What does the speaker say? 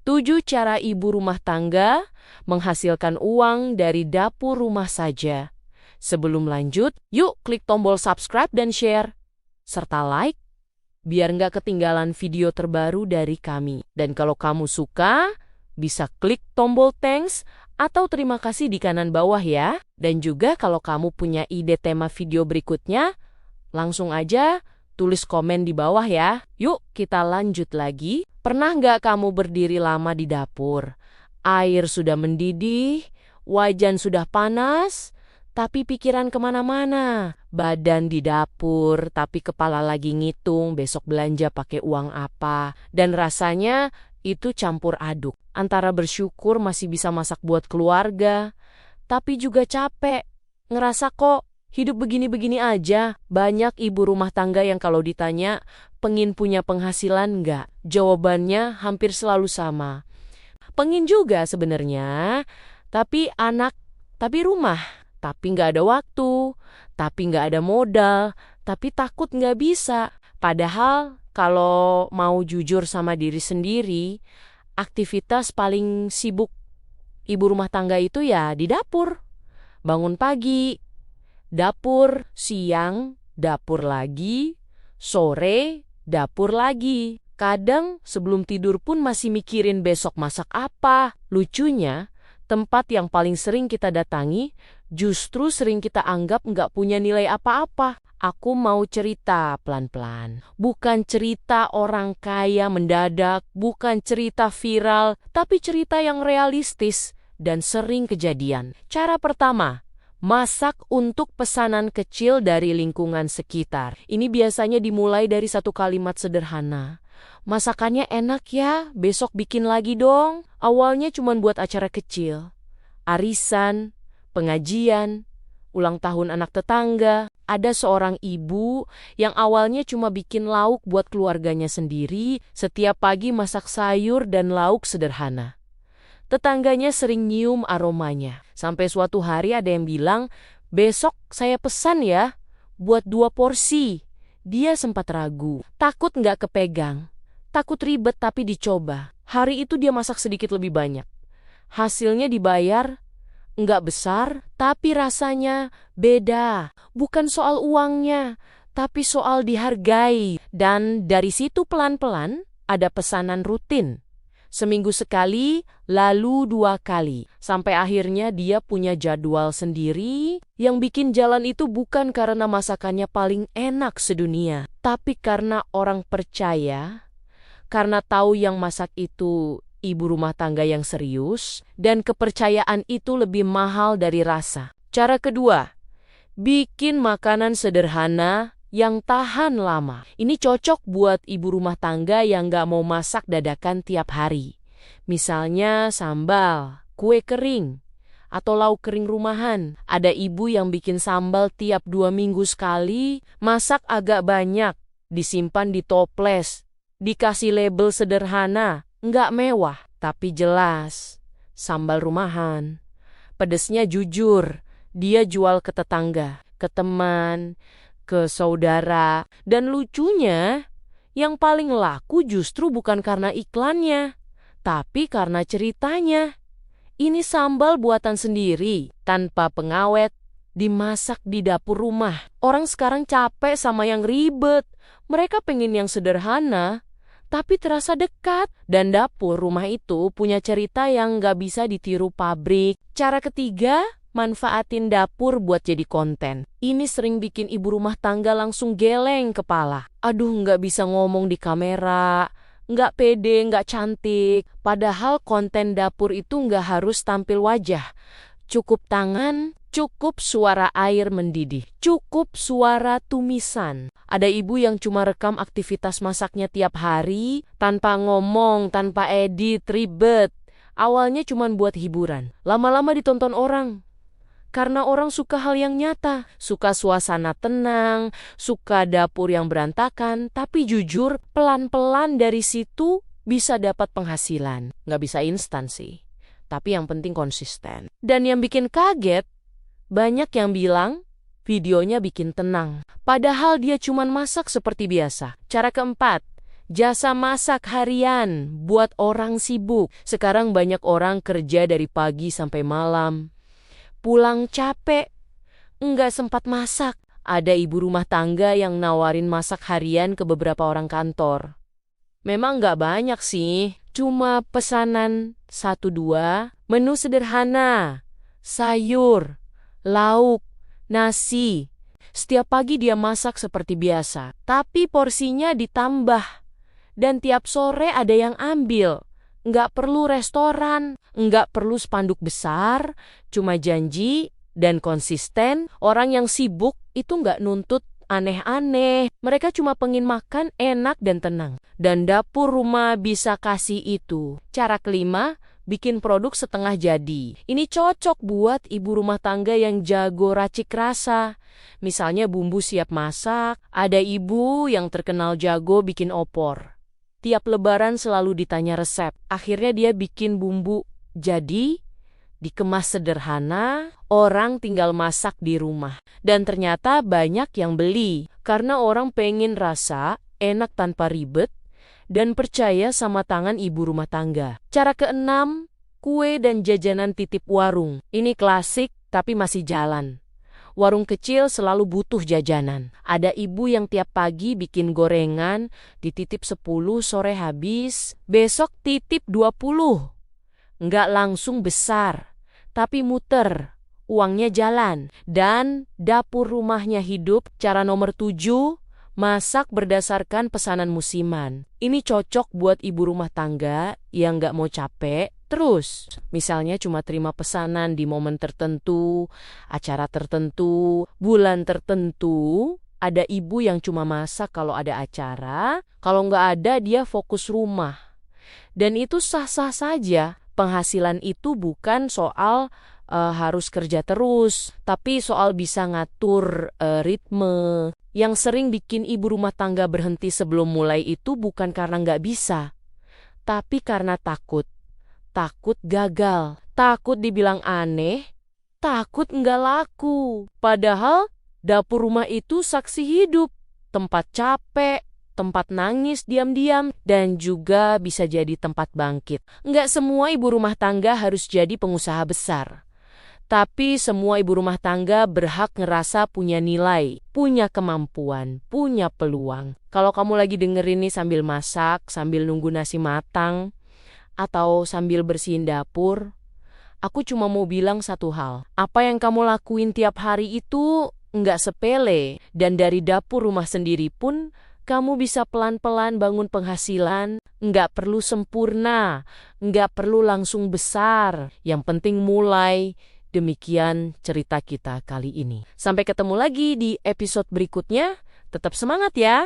7 cara ibu rumah tangga menghasilkan uang dari dapur rumah saja. Sebelum lanjut, yuk klik tombol subscribe dan share, serta like, biar nggak ketinggalan video terbaru dari kami. Dan kalau kamu suka, bisa klik tombol thanks atau terima kasih di kanan bawah ya. Dan juga kalau kamu punya ide tema video berikutnya, langsung aja tulis komen di bawah ya. Yuk kita lanjut lagi. Pernah nggak kamu berdiri lama di dapur? Air sudah mendidih, wajan sudah panas, tapi pikiran kemana-mana. Badan di dapur, tapi kepala lagi ngitung besok belanja pakai uang apa. Dan rasanya itu campur aduk. Antara bersyukur masih bisa masak buat keluarga, tapi juga capek. Ngerasa kok hidup begini-begini aja. Banyak ibu rumah tangga yang kalau ditanya, pengin punya penghasilan nggak? Jawabannya hampir selalu sama. Pengin juga sebenarnya, tapi rumah. Tapi nggak ada waktu, tapi nggak ada modal, tapi takut nggak bisa. Padahal kalau mau jujur sama diri sendiri, aktivitas paling sibuk ibu rumah tangga itu ya di dapur. Bangun pagi, dapur, siang, dapur lagi, sore, dapur lagi. Kadang sebelum tidur pun masih mikirin besok masak apa. Lucunya, tempat yang paling sering kita datangi justru sering kita anggap nggak punya nilai apa-apa. Aku mau cerita pelan-pelan. Bukan cerita orang kaya mendadak, bukan cerita viral, tapi cerita yang realistis dan sering kejadian. Cara pertama, masak untuk pesanan kecil dari lingkungan sekitar. Ini biasanya dimulai dari satu kalimat sederhana. Masakannya enak ya, besok bikin lagi dong. Awalnya cuma buat acara kecil. Arisan, pengajian, ulang tahun anak tetangga. Ada seorang ibu yang awalnya cuma bikin lauk buat keluarganya sendiri, setiap pagi masak sayur dan lauk sederhana. Tetangganya sering nyium aromanya. Sampai suatu hari ada yang bilang, besok saya pesan ya, buat 2 porsi. Dia sempat ragu, takut nggak kepegang, takut ribet tapi dicoba. Hari itu dia masak sedikit lebih banyak. Hasilnya dibayar, nggak besar, tapi rasanya beda. Bukan soal uangnya, tapi soal dihargai. Dan dari situ pelan-pelan ada pesanan rutin. Seminggu sekali, lalu 2 kali. Sampai akhirnya dia punya jadwal sendiri. Yang bikin jalan itu bukan karena masakannya paling enak sedunia, tapi karena orang percaya, karena tahu yang masak itu ibu rumah tangga yang serius, dan kepercayaan itu lebih mahal dari rasa. Cara kedua, bikin makanan sederhana yang tahan lama. Ini cocok buat ibu rumah tangga yang nggak mau masak dadakan tiap hari. Misalnya sambal, kue kering, atau lauk kering rumahan. Ada ibu yang bikin sambal tiap 2 minggu sekali, masak agak banyak, disimpan di toples, dikasih label sederhana, nggak mewah, tapi jelas. Sambal rumahan. Pedesnya jujur, dia jual ke tetangga, ke teman, ke saudara. Dan lucunya, yang paling laku justru bukan karena iklannya, tapi karena ceritanya. Ini sambal buatan sendiri, tanpa pengawet, dimasak di dapur rumah. Orang sekarang capek sama yang ribet. Mereka pengen yang sederhana, tapi terasa dekat. Dan dapur rumah itu punya cerita yang nggak bisa ditiru pabrik. Cara ketiga, manfaatin dapur buat jadi konten. Ini sering bikin ibu rumah tangga langsung geleng kepala. Aduh, nggak bisa ngomong di kamera, nggak pede, nggak cantik. Padahal konten dapur itu nggak harus tampil wajah. Cukup tangan, cukup suara air mendidih, cukup suara tumisan. Ada ibu yang cuma rekam aktivitas masaknya tiap hari, tanpa ngomong, tanpa edit, ribet. Awalnya cuma buat hiburan, lama-lama ditonton orang. Karena orang suka hal yang nyata, suka suasana tenang, suka dapur yang berantakan, tapi jujur, pelan-pelan dari situ bisa dapat penghasilan. Nggak bisa instan sih, tapi yang penting konsisten. Dan yang bikin kaget, banyak yang bilang videonya bikin tenang. Padahal dia cuma masak seperti biasa. Cara keempat, Jasa masak harian buat orang sibuk. Sekarang banyak orang kerja dari pagi sampai malam. Pulang capek, nggak sempat masak. Ada ibu rumah tangga yang nawarin masak harian ke beberapa orang kantor. Memang nggak banyak sih, cuma pesanan 1-2, menu sederhana, sayur, lauk, nasi. Setiap pagi dia masak seperti biasa, tapi porsinya ditambah. Dan tiap sore ada yang ambil. Nggak perlu restoran, nggak perlu spanduk besar, cuma janji dan konsisten. Orang yang sibuk itu nggak nuntut aneh-aneh. Mereka cuma pengen makan enak dan tenang. Dan dapur rumah bisa kasih itu. Cara kelima, bikin produk setengah jadi. Ini cocok buat ibu rumah tangga yang jago racik rasa. Misalnya bumbu siap masak, ada ibu yang terkenal jago bikin opor. Tiap lebaran selalu ditanya resep. Akhirnya dia bikin bumbu jadi, dikemas sederhana, orang tinggal masak di rumah. Dan ternyata banyak yang beli, karena orang pengen rasa enak tanpa ribet, dan percaya sama tangan ibu rumah tangga. Cara keenam, kue dan jajanan titip warung. Ini klasik tapi masih jalan. Warung kecil selalu butuh jajanan. Ada ibu yang tiap pagi bikin gorengan, dititip 10 sore habis, besok titip 20. Nggak langsung besar, tapi muter, uangnya jalan. Dan dapur rumahnya hidup. Cara nomor 7, masak berdasarkan pesanan musiman. Ini cocok buat ibu rumah tangga yang nggak mau capek. Terus, misalnya cuma terima pesanan di momen tertentu, acara tertentu, bulan tertentu. Ada ibu yang cuma masak kalau ada acara, kalau nggak ada dia fokus rumah. Dan itu sah-sah saja. Penghasilan itu bukan soal harus kerja terus, tapi soal bisa ngatur ritme. Yang sering bikin ibu rumah tangga berhenti sebelum mulai itu bukan karena nggak bisa, tapi karena takut. Takut gagal, takut dibilang aneh, takut nggak laku. Padahal dapur rumah itu saksi hidup, tempat capek, tempat nangis diam-diam, dan juga bisa jadi tempat bangkit. Nggak semua ibu rumah tangga harus jadi pengusaha besar. Tapi semua ibu rumah tangga berhak ngerasa punya nilai, punya kemampuan, punya peluang. Kalau kamu lagi dengerin ini sambil masak, sambil nunggu nasi matang, atau sambil bersihin dapur, aku cuma mau bilang satu hal. Apa yang kamu lakuin tiap hari itu nggak sepele. Dan dari dapur rumah sendiri pun, kamu bisa pelan-pelan bangun penghasilan. Nggak perlu sempurna, nggak perlu langsung besar. Yang penting mulai. Demikian cerita kita kali ini. Sampai ketemu lagi di episode berikutnya. Tetap semangat ya!